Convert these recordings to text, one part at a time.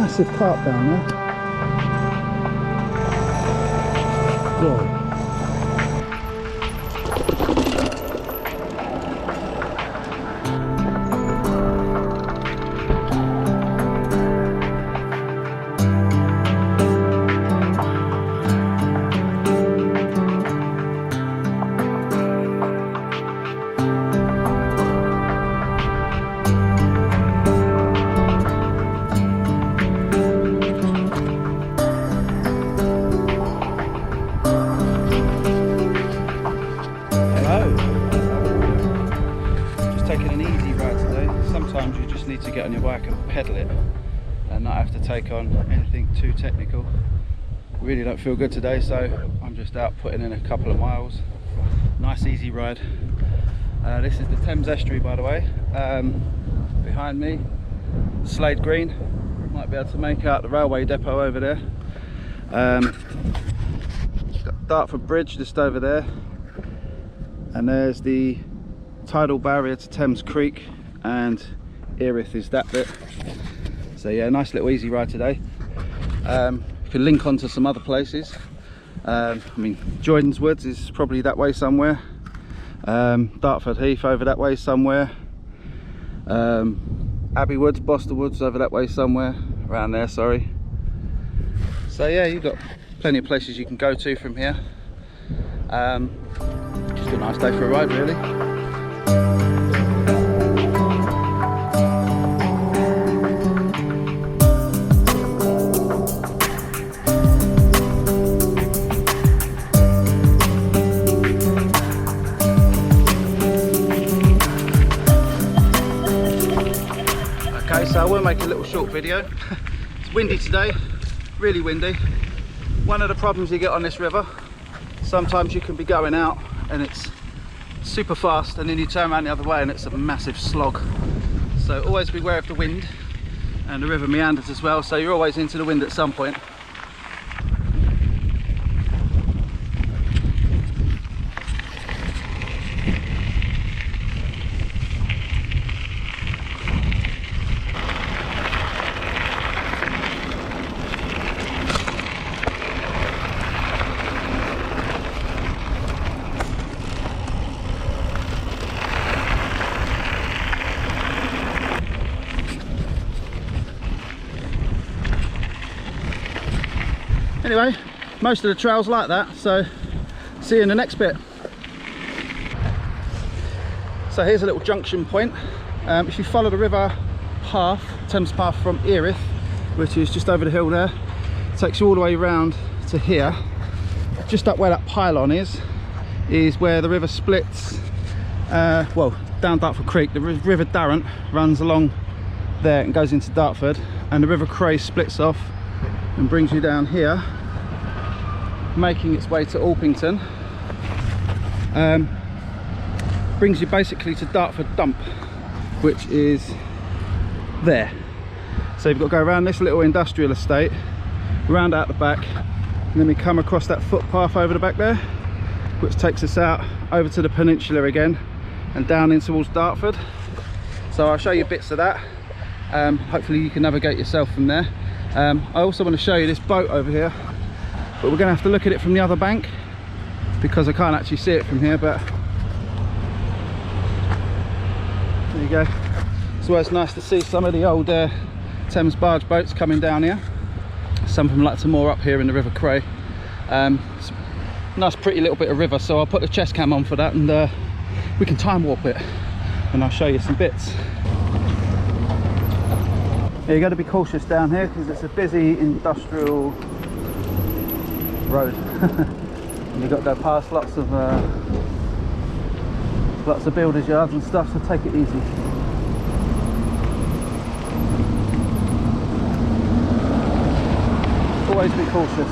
massive carp down there. Whoa. Sometimes you just need to get on your bike and pedal it and not have to take on anything too technical. Really don't feel good today, so I'm just out putting in a couple of miles. Nice easy ride. This is the Thames estuary, by the way. Behind me, Slade Green. Might be able to make out the railway depot over there. Got Dartford Bridge just over there, and there's the tidal barrier to Thames Creek, and Erith is that bit. So yeah, nice little easy ride today. You can link on to some other places. I mean, Jordan's Woods is probably that way somewhere. Dartford Heath over that way somewhere. Abbey Woods, Boston Woods over that way somewhere, around there, sorry. So yeah, you've got plenty of places you can go to from here. Just a nice day for a ride, really. So I will make a little short video. It's windy today, really windy. One of the problems you get on this river, sometimes you can be going out and it's super fast, and then you turn around the other way and it's a massive slog. So always beware of the wind, and the river meanders as well, so you're always into the wind at some point. Anyway, most of the trail's like that, so see you in the next bit. So here's a little junction point. If you follow the river path, Thames Path from Erith, which is just over the hill there, it takes you all the way around to here. Just up where that pylon is where the river splits, well, down Dartford Creek. The River Darrant runs along there and goes into Dartford, and the River Cray splits off and brings you down here, making its way to Alpington. Brings you basically to Dartford Dump, which is there. So you've got to go around this little industrial estate, round out the back, and then we come across that footpath over the back there, which takes us out over to the peninsula again and down in towards Dartford. So I'll show you bits of that. Hopefully you can navigate yourself from there. I also want to show you this boat over here, but we're going to have to look at it from the other bank because I can't actually see it from here, but there you go. So it's nice to see some of the old Thames barge boats coming down here. Some of them like to moor up here in the River Cray. It's a nice pretty little bit of river, so I'll put the chest cam on for that, and we can time warp it and I'll show you some bits. Yeah, you got to be cautious down here because it's a busy industrial road. And you've got to go past lots of builders' yards and stuff, so take it easy. Always be cautious.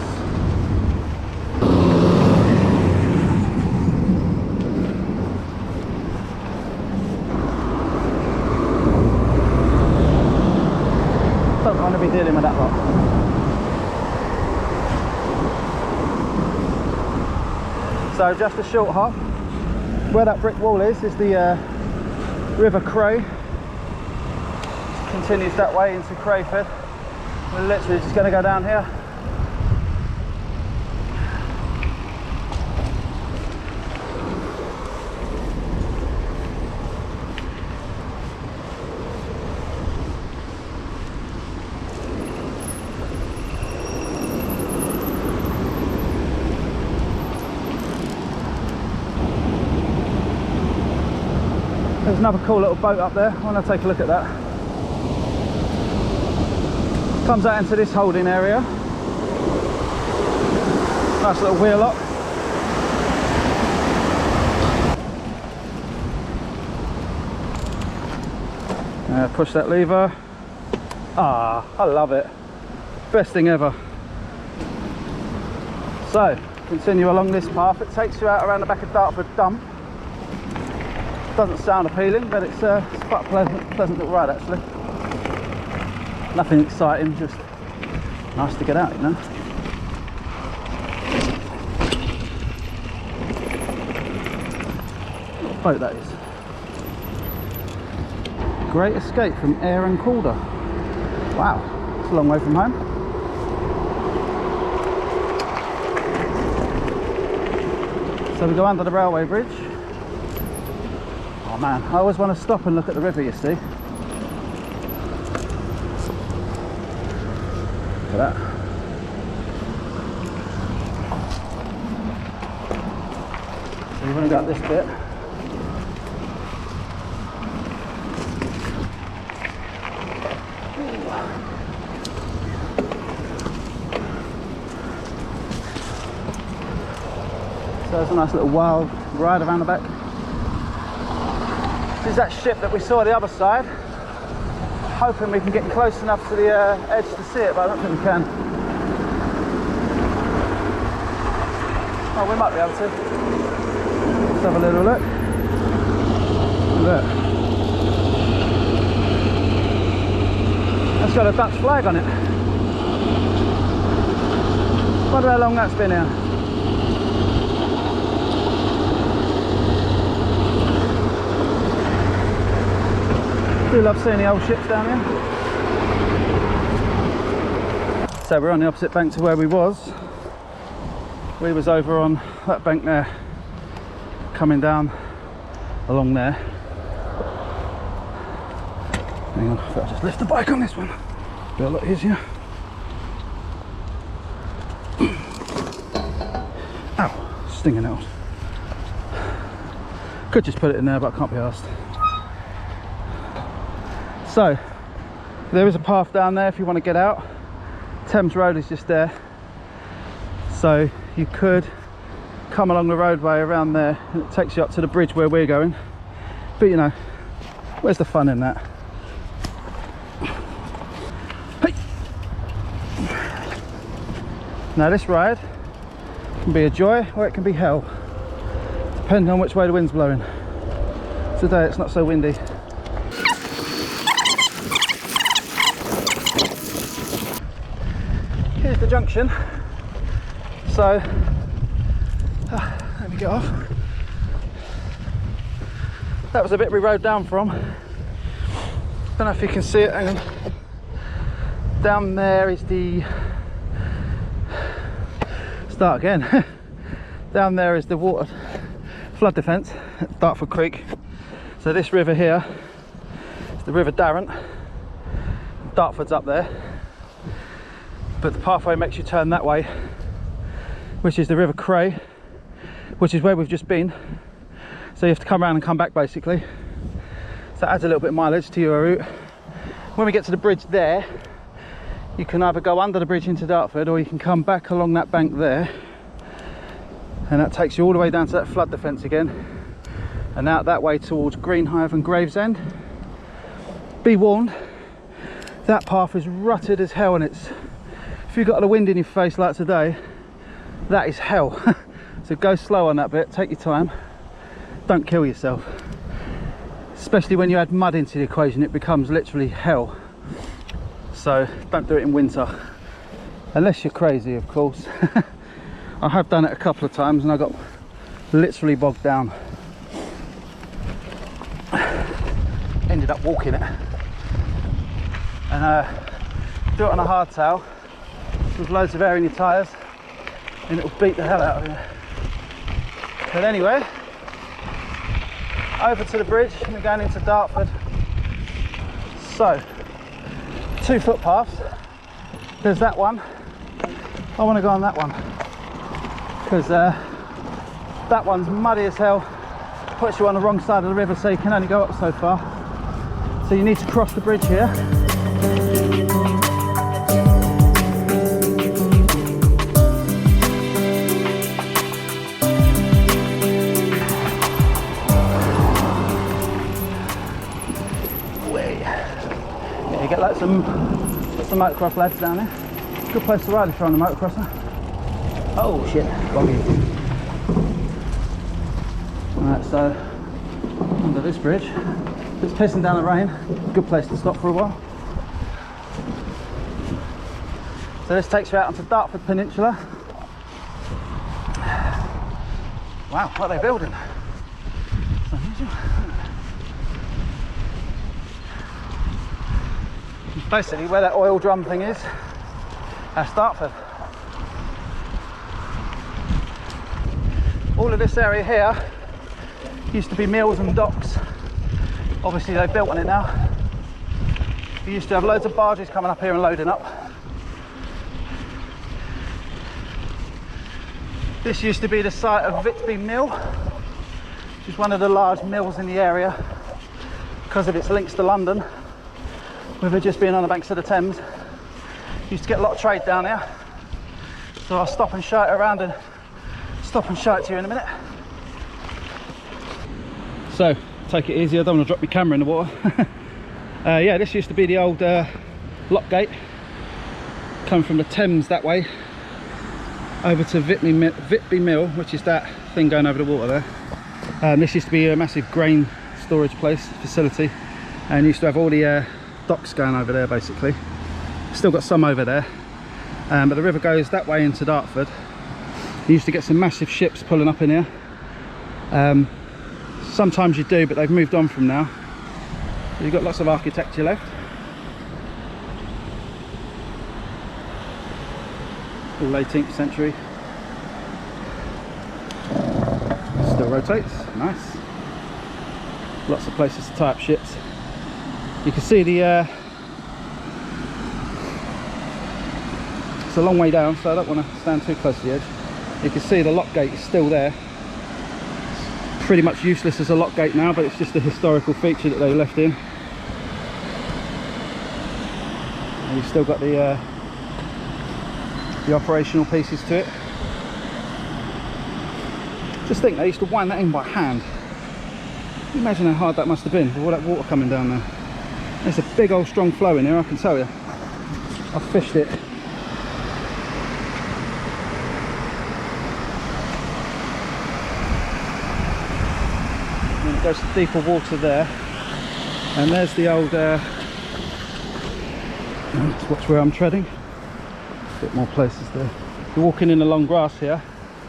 Don't want to be dealing with that lot. So just a short hop. Where that brick wall is the River Cray. Continues that way into Crayford. We're literally just going to go down here. There's another cool little boat up there. I want to take a look at that. Comes out into this holding area. Nice little wheel lock. Push that lever. Ah, I love it. Best thing ever. So, continue along this path. It takes you out around the back of Dartford Dump. Doesn't sound appealing, but it's quite a pleasant little ride actually. Nothing exciting, just nice to get out, you know. What boat that is. Great escape from Ayr and Calder. Wow, it's a long way from home. So we go under the railway bridge. Oh man, I always want to stop and look at the river, you see. Look at that. So you want to go up this bit. So there's a nice little wild ride around the back. This is that ship that we saw the other side. Hoping we can get close enough to the edge to see it, but I don't think we can. Oh, we might be able to. Let's have a little look. Look. That's got a Dutch flag on it. Wonder how long that's been here. I do love seeing the old ships down here. So we're on the opposite bank to where we was. We was over on that bank there, coming down along there. Hang on, I'll just lift the bike on this one. Be a lot easier. Ow, stinging nails. Could just put it in there, but I can't be arsed. So, there is a path down there if you want to get out. Thames Road is just there. So, you could come along the roadway around there and it takes you up to the bridge where we're going. But you know, where's the fun in that? Hey! Now this ride can be a joy or it can be hell, depending on which way the wind's blowing. Today it's not so windy. Here's the junction. So, let me get off. That was a bit we rode down from. Don't know if you can see it, hang on. Down there is the... Start again. Down there is the water flood defence at Dartford Creek. So this river here is the River Darren. Dartford's up there. But the pathway makes you turn that way, which is the River Cray, which is where we've just been. So you have to come around and come back basically. So that adds a little bit of mileage to your route. When we get to the bridge there, you can either go under the bridge into Dartford or you can come back along that bank there. And that takes you all the way down to that flood defence again. And out that way towards Greenhive and Gravesend. Be warned, that path is rutted as hell, and it's, if you've got the wind in your face like today, that is hell. So go slow on that bit, take your time, don't kill yourself. Especially when you add mud into the equation, it becomes literally hell. So don't do it in winter, unless you're crazy, of course. I have done it a couple of times and I got literally bogged down. Ended up walking it. And do it on a hardtail with loads of air in your tyres and it'll beat the hell out of you. But anyway, over to the bridge and we're going into Dartford. So, 2 footpaths. There's that one. I want to go on that one because that one's muddy as hell, puts you on the wrong side of the river, so you can only go up so far. So you need to cross the bridge here. Yeah, you get like some motocross lads down there. Good place to ride if you're on a motocrosser. Oh shit, boggy. Alright, so under this bridge, if it's pissing down the rain, good place to stop for a while. So this takes you out onto Dartford Peninsula. Wow, what are they building? It's unusual. Basically where that oil drum thing is, that's Dartford. All of this area here used to be mills and docks. Obviously they've built on it now. We used to have loads of barges coming up here and loading up. This used to be the site of MTB Mill, which is one of the large mills in the area because of its links to London, with it just being on the banks of the Thames. Used to get a lot of trade down here, so I'll stop and show it around and stop and show it to you in a minute. So take it easy, I don't want to drop my camera in the water. Yeah, this used to be the old lock gate coming from the Thames that way over to MTB Mill, which is that thing going over the water there. This used to be a massive grain storage facility, and used to have all the docks going over there basically. Still got some over there, but the river goes that way into Dartford. You used to get some massive ships pulling up in here. Sometimes you do, but they've moved on from now. So you've got lots of architecture left. All 18th century. Still rotates, nice. Lots of places to tie up ships. You can see the it's a long way down, so I don't want to stand too close to the edge. You can see the lock gate is still there. It's pretty much useless as a lock gate now, but it's just a historical feature that they left in. And you've still got the operational pieces to it. Just think, they used to wind that in by hand. Can you imagine how hard that must have been with all that water coming down there? There's a big old strong flow in here, I can tell you. I've fished it. And it goes to deeper water there. And there's the old, let's watch where I'm treading. A bit more places there. If you're walking in the long grass here,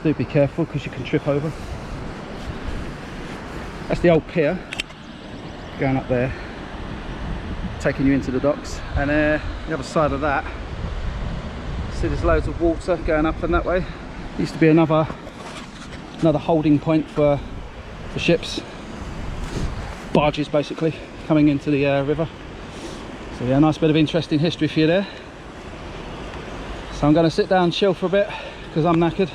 do be careful because you can trip over. That's the old pier going up there, taking you into the docks. And the other side of that, see there's loads of water going up and that way. Used to be another holding point for ships, barges basically, coming into the river. So yeah, a nice bit of interesting history for you there. So I'm going to sit down and chill for a bit because I'm knackered,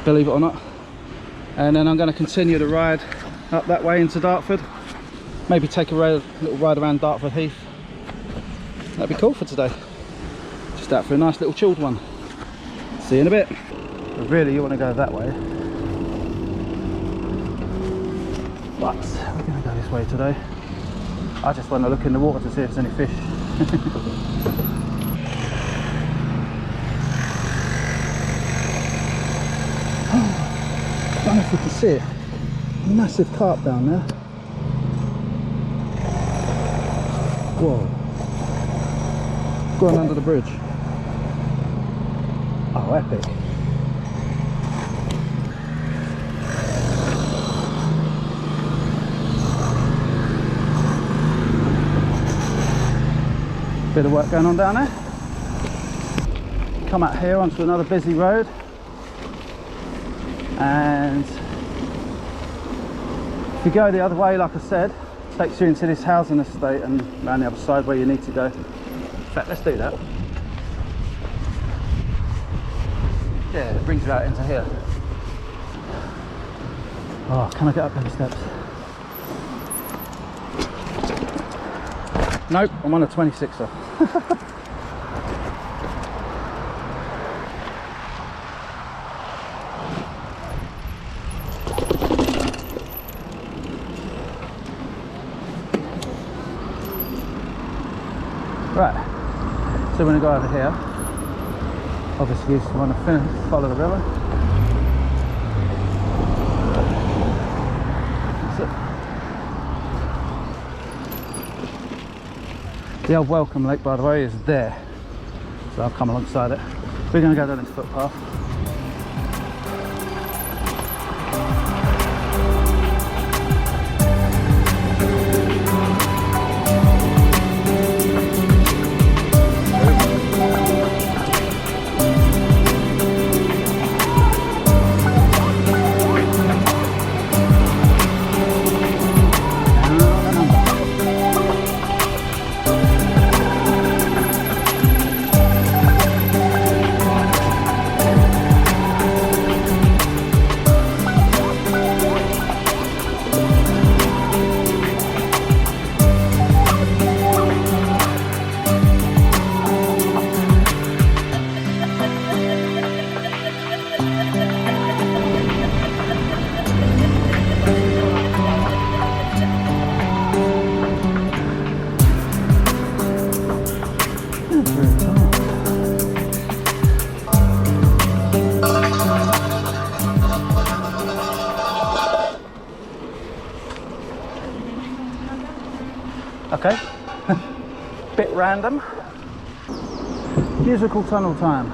believe it or not. And then I'm going to continue the ride up that way into Dartford. Maybe take a little ride around Dartford Heath. That'd be cool for today. Just out for a nice little chilled one. See you in a bit. But really you want to go that way. But we're going to go this way today. I just want to look in the water to see if there's any fish. I don't know if you can see it. Massive carp down there. Whoa. Going under the bridge. Oh, epic. Bit of work going on down there. Come out here onto another busy road, and if you go the other way, like I said, it takes you into this housing estate and around the other side where you need to go. In fact, let's do that. Yeah, it brings you out into here. Oh, can I get up those steps? Nope, I'm on a 26er. Right, so we're going to go over here. Obviously, you want to follow the river. That's it. The old Welcome Lake, by the way, is there. So I've come alongside it. We're going to go down this footpath. Okay, bit random. Musical tunnel time.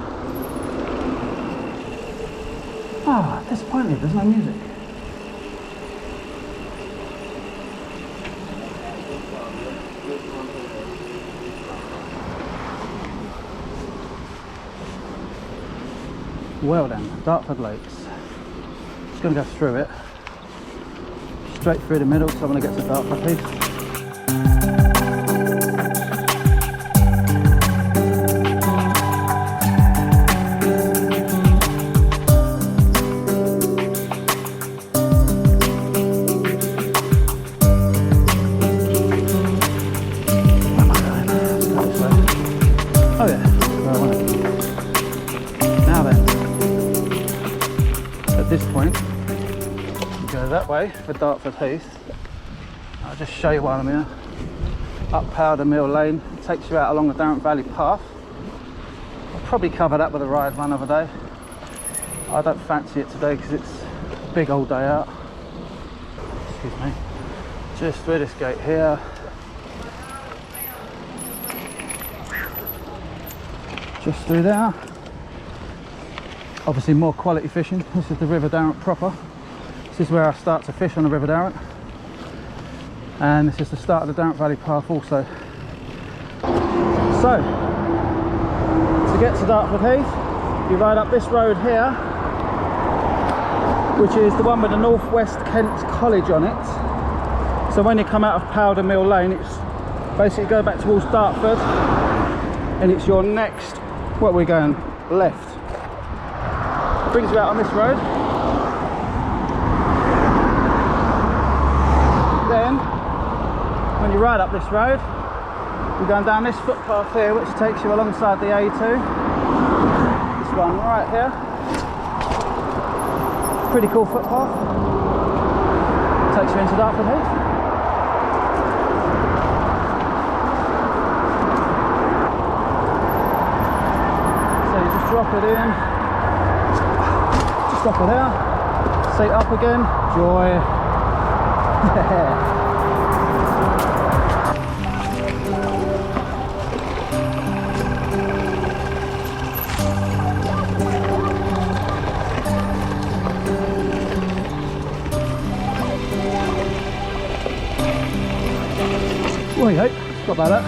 Ah, disappointed, there's no music. Well then, Dartford Lakes. Just going to go through it. Straight through the middle, so I'm going to get to Dartford Heath. Oh yeah, where I want it. Now then, at this point, you go that way for Dartford Heath. I'll just show you while I'm here. Up Powder Mill Lane, it takes you out along the Dartford Valley Path. I'll probably cover that with a ride one other day. I don't fancy it today because it's a big old day out. Excuse me. Just through this gate here. Just through there. Obviously more quality fishing. This is the River Darrant proper. This is where I start to fish on the River Darrant. And this is the start of the Dartford Valley Path also. So, to get to Dartford Heath, you ride up this road here, which is the one with the North West Kent College on it. So when you come out of Powder Mill Lane, it's basically go back towards Dartford, and it's your next, what we're going, left. Brings you out on this road. Then, when you ride up this road, you're going down this footpath here, which takes you alongside the A2. This one right here. Pretty cool footpath. Takes you into Dartford Heath. Drop it in, just drop it out, seat up again, joy. Wait, hey, stop like that.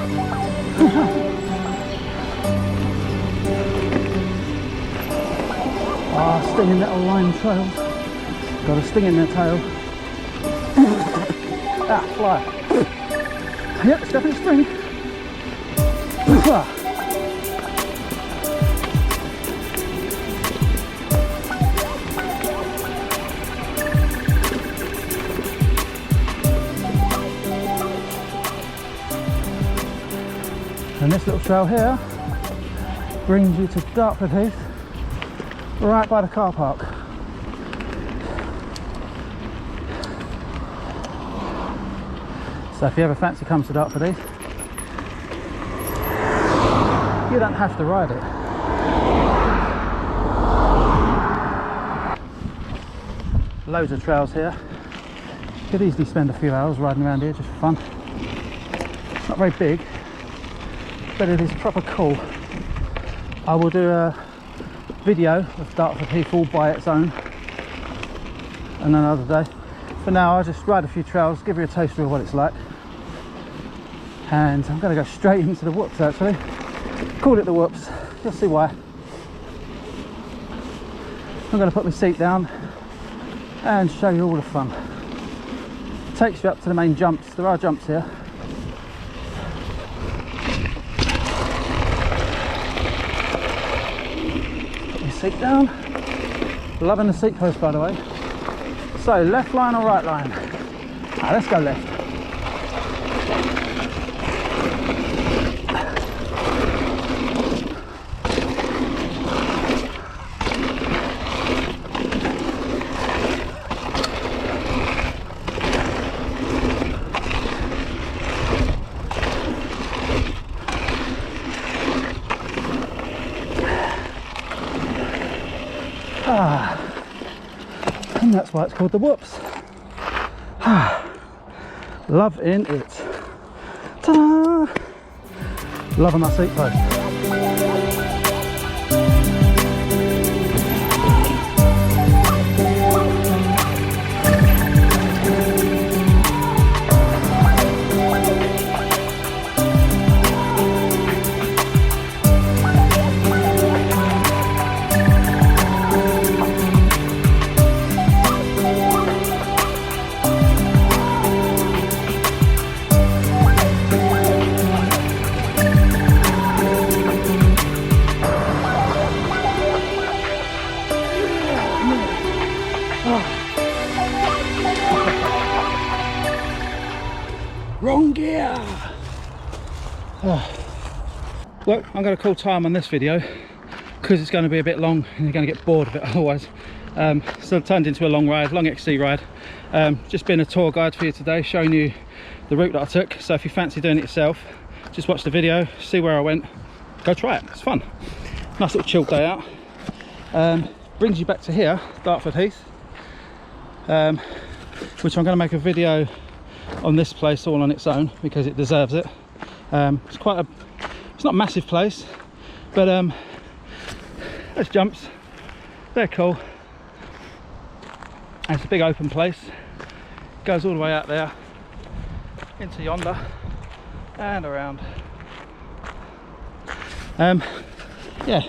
Ah, stinging little lime trails. Got a sting in their tail. Ah, fly. Yep, it's definitely spring. And this little trail here brings you to Dartford Heath, right by the car park. So if you ever fancy coming to Dartford Heath, you don't have to ride it. Loads of trails here. Could easily spend a few hours riding around here just for fun. It's not very big, but it is proper cool. I will do a video of Dartford Heath all by its own and another day. For now, I'll just ride a few trails, give you a taster of what it's like. And I'm going to go straight into the whoops actually. Called it the whoops, you'll see why. I'm going to put my seat down and show you all the fun. Takes you up to the main jumps. There are jumps here. Seat down. Loving the seat post, by the way. So left line or right line? Let's go left. And that's why it's called the whoops. Loving it. Ta-da! Loving my seat post. Wrong gear! Well, I'm going to call time on this video because it's going to be a bit long and you're going to get bored of it otherwise. So it turned into a long ride, long XC ride. Just been a tour guide for you today, showing you the route that I took. So if you fancy doing it yourself, just watch the video, see where I went, go try it. It's fun. Nice little chill day out. Brings you back to here, Dartford Heath, which I'm going to make a video on this place all on its own because it deserves it. It's it's not a massive place, but there's jumps, they're cool, and it's a big open place. Goes all the way out there into yonder and around. Yeah,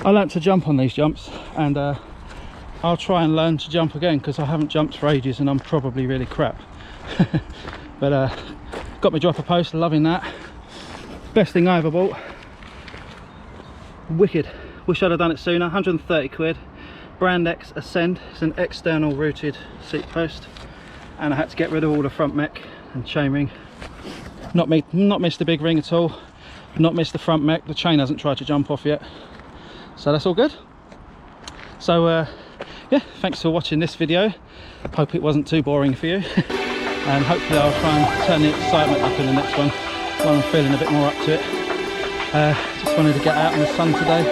I learnt to jump on these jumps, and I'll try and learn to jump again because I haven't jumped for ages and I'm probably really crap. But got my dropper post, loving that. Best thing I ever bought. Wicked. Wish I'd have done it sooner. 130 quid. Brand X Ascend. It's an external routed seat post, and I had to get rid of all the front mech and chainring. Not missed the big ring at all. Not missed the front mech. The chain hasn't tried to jump off yet, so that's all good. So yeah, thanks for watching this video. Hope it wasn't too boring for you. And hopefully I'll try and turn the excitement up in the next one when I'm feeling a bit more up to it. Just wanted to get out in the sun today,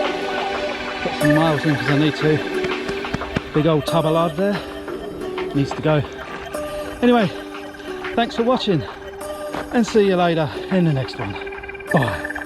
get some miles in because I need to. Big old tub of lard there needs to go. Anyway, thanks for watching and see you later in the next one. Bye.